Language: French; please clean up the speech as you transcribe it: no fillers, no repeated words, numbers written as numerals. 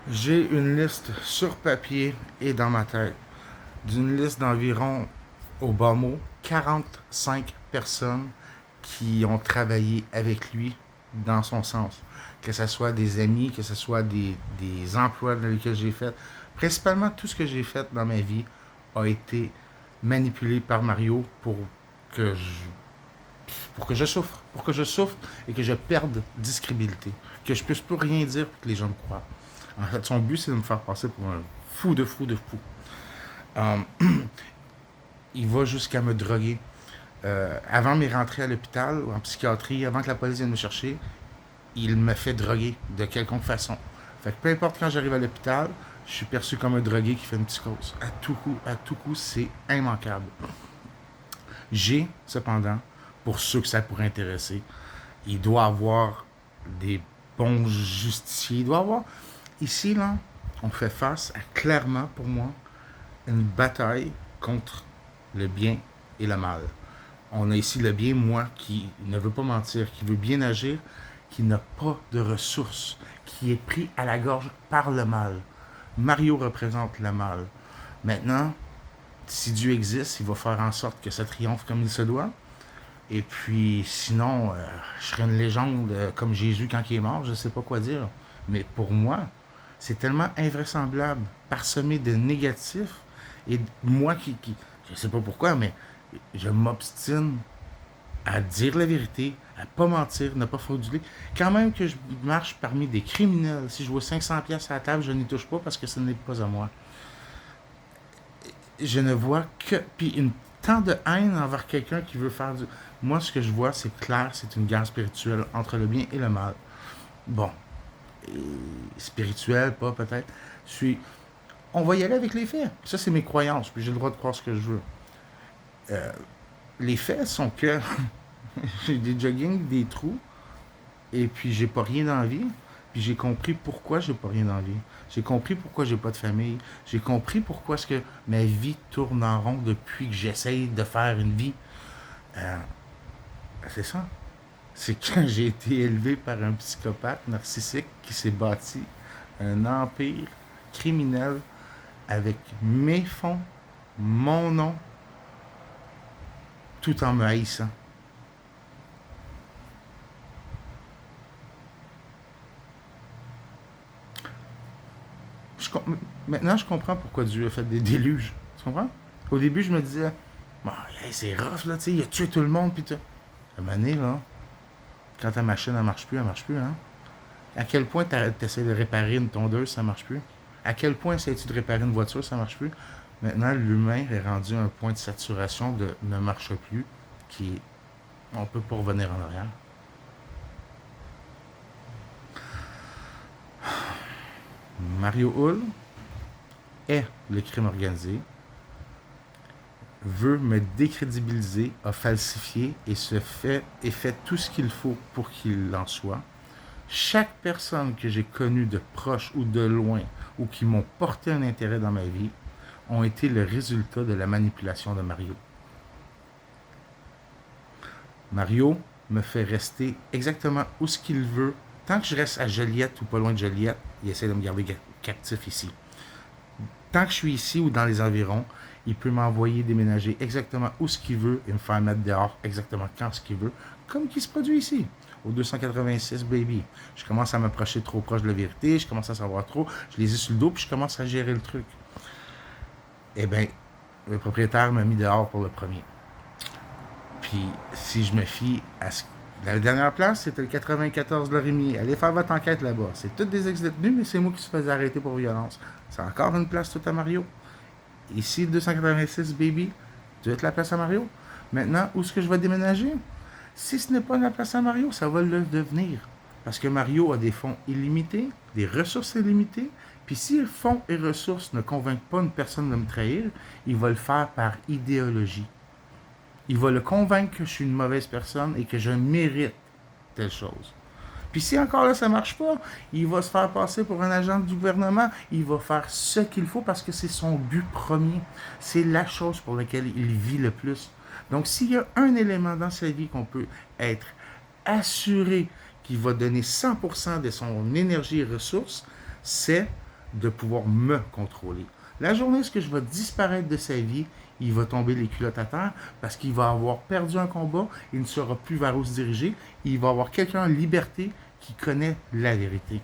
J'ai une liste sur papier et dans ma tête d'une liste d'environ, au bas mot, 45 personnes qui ont travaillé avec lui dans son sens. Que ce soit des amis, que ce soit des emplois dans lesquels j'ai fait. Principalement, tout ce que j'ai fait dans ma vie a été manipulé par Mario que je, pour que je souffre et que je perde discrédibilité, que je puisse plus rien dire et que les gens me croient. En fait, son but, c'est de me faire passer pour un fou de fou de fou. Euh, il va jusqu'à me droguer. Avant mes rentrées à l'hôpital, en psychiatrie, avant que la police vienne me chercher, il me fait droguer de quelconque façon. Fait que peu importe quand j'arrive à l'hôpital, je suis perçu comme un drogué qui fait une psychose. À tout coup, c'est immanquable. J'ai, cependant, pour ceux que ça pourrait intéresser, il doit avoir des bons justiciers. Il doit avoir. Ici, là, on fait face à, clairement, pour moi, une bataille contre le bien et le mal. On a ici le bien, moi, qui ne veut pas mentir, qui veut bien agir, qui n'a pas de ressources, qui est pris à la gorge par le mal. Mario représente le mal. Maintenant, si Dieu existe, il va faire en sorte que ça triomphe comme il se doit. Et puis, sinon, je serais une légende comme Jésus quand il est mort, je ne sais pas quoi dire. Mais pour moi, c'est tellement invraisemblable, parsemé de négatifs. Et moi je ne sais pas pourquoi, mais je m'obstine à dire la vérité, à pas mentir, ne pas frauduler. Quand même que je marche parmi des criminels, si je vois 500 pièces à la table, je n'y touche pas parce que ce n'est pas à moi. Je ne vois que puis une tant de haine envers quelqu'un qui veut faire du. Moi, ce que je vois, c'est clair, c'est une guerre spirituelle entre le bien et le mal. Bon, et spirituel, pas peut-être. Je suis. On va y aller avec les faits. Ça, c'est mes croyances, puis j'ai le droit de croire ce que je veux. Euh, les faits sont que j'ai des jogging, des trous, et puis j'ai pas rien dans la vie. Puis j'ai compris pourquoi j'ai pas rien dans la vie. J'ai compris pourquoi j'ai pas de famille. J'ai compris pourquoi est-ce que ma vie tourne en rond depuis que j'essaye de faire une vie. Euh, c'est ça. C'est quand j'ai été élevé par un psychopathe narcissique qui s'est bâti un empire criminel avec mes fonds, mon nom, tout en me haïssant. Je, Maintenant, je comprends pourquoi Dieu a fait des déluges. Tu comprends? Au début, je me disais, bon, hey, c'est rough, là, tu sais, il a tué tout le monde, pis tout. À un moment donné, là, quand ta machine, elle marche plus, hein? À quel point tu essaies de réparer une tondeuse, ça marche plus? À quel point essaies-tu de réparer une voiture, ça marche plus? Maintenant, l'humain est rendu à un point de saturation de ne marche plus, qui on peut pas revenir en arrière. Mario Hull est le crime organisé, veut me décrédibiliser, a falsifié et fait tout ce qu'il faut pour qu'il en soit. Chaque personne que j'ai connue de proche ou de loin ou qui m'ont porté un intérêt dans ma vie ont été le résultat de la manipulation de Mario. Mario me fait rester exactement où ce qu'il veut. Tant que je reste à Joliette ou pas loin de Joliette, il essaie de me garder captif ici. Tant que je suis ici ou dans les environs, il peut m'envoyer déménager exactement où ce qu'il veut et me faire mettre dehors exactement quand ce qu'il veut, comme qui se produit ici, au 286 Baby. Je commence à m'approcher trop proche de la vérité, je commence à savoir trop, je les ai sur le dos, puis je commence à gérer le truc. Eh bien, le propriétaire m'a mis dehors pour le premier. Puis, si je me fie à ce la dernière place, c'était le 94 Lorimier. Allez faire votre enquête là-bas. C'est toutes des ex-détenus, mais c'est moi qui se faisais arrêter pour violence. C'est encore une place toute à Mario. Ici, 286 Baby, tu veux être la place à Mario? Maintenant, où est-ce que je vais déménager? Si ce n'est pas la place à Mario, ça va le devenir. Parce que Mario a des fonds illimités, des ressources illimitées. Puis si fonds et ressources ne convainquent pas une personne de me trahir, il va le faire par idéologie. Il va le convaincre que je suis une mauvaise personne et que je mérite telle chose. Puis si encore là ça marche pas, il va se faire passer pour un agent du gouvernement. Il va faire ce qu'il faut parce que c'est son but premier. C'est la chose pour laquelle il vit le plus. Donc s'il y a un élément dans sa vie qu'on peut être assuré qu'il va donner 100% de son énergie et ressources, c'est de pouvoir me contrôler. La journée où je vais disparaître de sa vie, il va tomber les culottes à terre parce qu'il va avoir perdu un combat, il ne saura plus vers où se diriger, et il va avoir quelqu'un en liberté qui connaît la vérité.